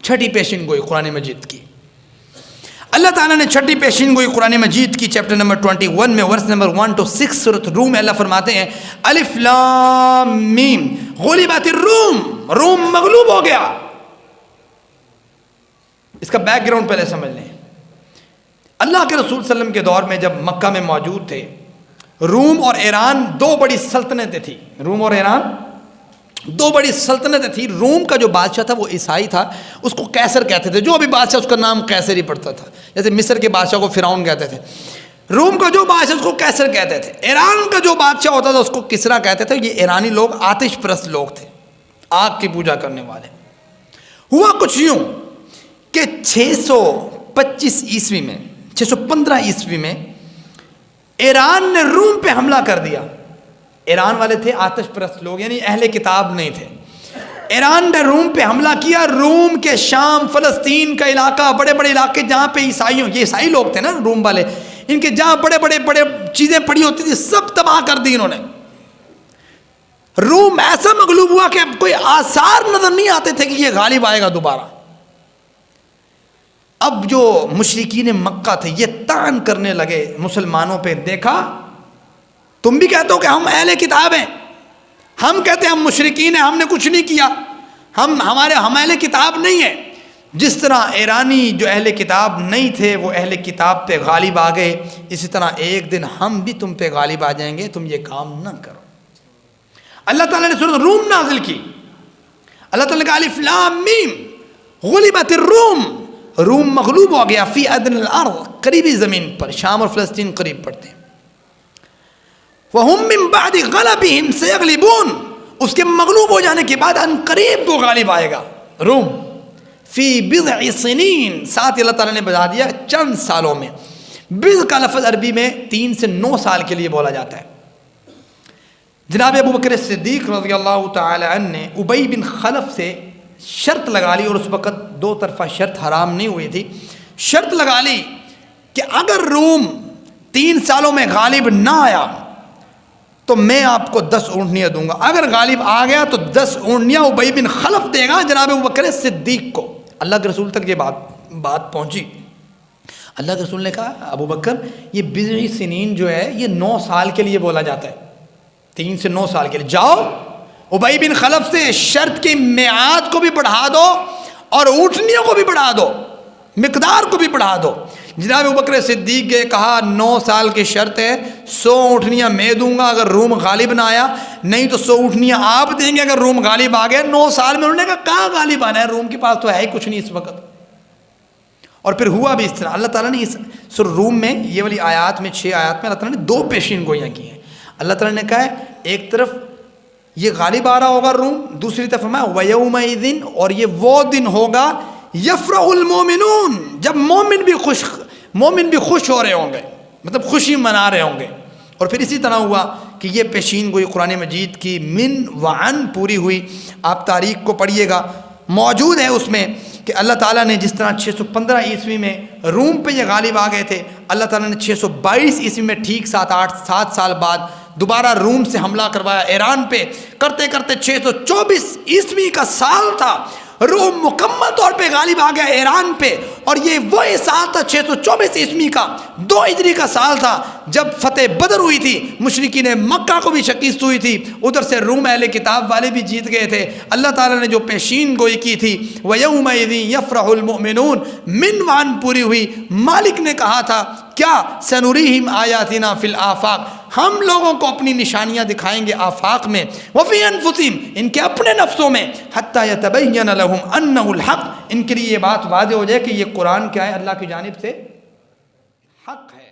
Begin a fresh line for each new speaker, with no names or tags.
چھٹی پیشین گوئی قرآن مجید کی. اللہ تعالیٰ نے چھٹی پیشین گوئی قرآن مجید کی چیپٹر نمبر 21 میں ورس نمبر 1 to 6 سورۃ روم میں اللہ فرماتے ہیں الف لام میم غلبت الروم، روم مغلوب ہو گیا. اس کا بیک گراؤنڈ پہلے سمجھ لیں. اللہ کے رسول صلی اللہ علیہ وسلم کے دور میں جب مکہ میں موجود تھے، روم اور ایران دو بڑی سلطنتیں تھیں. روم اور ایران دو بڑی سلطنتیں تھیں. روم کا جو بادشاہ تھا وہ عیسائی تھا، اس کو قیصر کہتے تھے. جو ابھی بادشاہ اس کا نام قیصر ہی پڑتا تھا، جیسے مصر کے بادشاہ کو فرعون کہتے تھے. روم کا جو بادشاہ اس کو قیصر کہتے تھے. ایران کا جو بادشاہ ہوتا تھا اس کو کسرا کہتے تھے. یہ ایرانی لوگ آتش پرست لوگ تھے، آگ کی پوجا کرنے والے. ہوا کچھ یوں کہ 625 عیسوی میں 615 عیسوی میں ایران نے روم پہ حملہ کر دیا. ایران والے تھے آتش پرست لوگ، یعنی اہل کتاب نہیں تھے. ایران نے روم پہ حملہ کیا. روم کے شام، فلسطین کا علاقہ، بڑے بڑے علاقے جہاں پہ عیسائیوں، یہ عیسائی لوگ تھے نا روم والے، ان کے جہاں بڑے بڑے چیزیں پڑی ہوتی تھی سب تباہ کر دی انہوں نے. روم ایسا مغلوب ہوا کہ اب کوئی آثار نظر نہیں آتے تھے کہ یہ غالب آئے گا دوبارہ. اب جو مشرکین مکہ تھے یہ طعن کرنے لگے مسلمانوں پہ. دیکھا تم بھی کہتے ہو کہ ہم اہل کتاب ہیں، ہم کہتے ہیں ہم مشرکین ہیں، ہم نے کچھ نہیں کیا، ہم اہل کتاب نہیں ہیں. جس طرح ایرانی جو اہل کتاب نہیں تھے وہ اہل کتاب پہ غالب آ گئے، اسی طرح ایک دن ہم بھی تم پہ غالب آ جائیں گے، تم یہ کام نہ کرو. اللہ تعالیٰ نے سورۃ روم نازل کی. اللہ تعالیٰ نے کہا الف لام میم غلبت الروم، روم مغلوب ہو گیا فی ادن الارض، قریبی زمین پر. شام اور فلسطین قریب پڑتے ہیں. وَهُمْ مِنْ بَعْدِ غَلَبِهِمْ سَيَغْلِبُونَ، اس کے مغلوب ہو جانے کے بعد ان قریب وہ غالب آئے گا. روم فی بضع سنین، ساتھ اللہ تعالیٰ نے بتا دیا چند سالوں میں. بضع کا لفظ عربی میں 3 سے 9 سال کے لیے بولا جاتا ہے. جناب ابو بکر صدیق رضی اللہ تعالی عنہ نے ابی بن خلف سے شرط لگا لی، اور اس وقت 2 طرفہ شرط حرام نہیں ہوئی تھی. شرط لگا لی کہ اگر روم 3 سالوں میں غالب نہ آیا تو میں آپ کو 10 اونٹنیاں دوں گا. اگر غالب آ گیا تو 10 اونٹنیاں ابی بن خلف دے گا جناب ابو بکر صدیق کو. اللہ کے رسول تک یہ بات پہنچی. اللہ کے رسول نے کہا ابو بکر یہ بضع سنین جو ہے یہ 9 سال کے لیے بولا جاتا ہے، 3 سے 9 سال کے لیے. جاؤ ابی بن خلف سے شرط کی میعاد کو بھی بڑھا دو اور اونٹنیوں کو بھی بڑھا دو، مقدار کو بھی بڑھا دو. جناب ابو بکر صدیق نے کہا 9 سال کی شرط ہے، 100 اونٹنیاں میں دوں گا اگر روم غالب نہ آیا، نہیں تو 100 اونٹنیاں آپ دیں گے اگر روم غالب آ گیا. 9 سال میں انہوں نے کہا کہاں غالب آنا ہے، روم کے پاس تو ہے ہی کچھ نہیں اس وقت. اور پھر ہوا بھی اس طرح. اللہ تعالیٰ نے اس سورۃ روم میں یہ والی آیات میں 6 آیات میں اللہ تعالیٰ نے 2 پیشین گوئیاں کی ہیں. اللہ تعالیٰ نے کہا ہے ایک طرف یہ غالب آ رہا ہوگا روم، دوسری طرف فرمایا وَيَوْمَئِذٍ، اور یہ وہ دن ہوگا یفرح المومنون، جب مومن بھی خوش ہو رہے ہوں گے، مطلب خوشی منا رہے ہوں گے. اور پھر اسی طرح ہوا کہ یہ پیشین گوئی قرآن مجید کی من وعن پوری ہوئی. آپ تاریخ کو پڑھیے گا، موجود ہے اس میں کہ اللہ تعالیٰ نے جس طرح 615 عیسوی میں روم پہ یہ غالب آ گئے تھے، اللہ تعالیٰ نے 622 عیسوی میں ٹھیک 7 سال بعد دوبارہ روم سے حملہ کروایا ایران پہ. کرتے کرتے 624 عیسوی کا سال تھا، روم مکمل طور پہ غالب آ گیا ایران پہ. اور یہ وہی سال تھا 624 عیسوی کا 2 ہجری کا سال تھا جب فتح بدر ہوئی تھی، مشرکین مکہ کو بھی شکست ہوئی تھی، ادھر سے روم اہل کتاب والے بھی جیت گئے تھے. اللہ تعالیٰ نے جو پیشین گوئی کی تھی وَيَوْمَئِذٍ يَفْرَحُ الْمُؤْمِنُونَ من وعن پوری ہوئی. مالک نے کہا تھا کیا سنریہم آیاتنا فی الآفاق، ہم لوگوں کو اپنی نشانیاں دکھائیں گے آفاق میں، وفی انفسہم، ان کے اپنے نفسوں میں، حتی یتبین لہم انہ الحق، ان کے لیے یہ بات واضح ہو جائے کہ یہ قرآن کیا ہے، اللہ کی جانب سے حق ہے.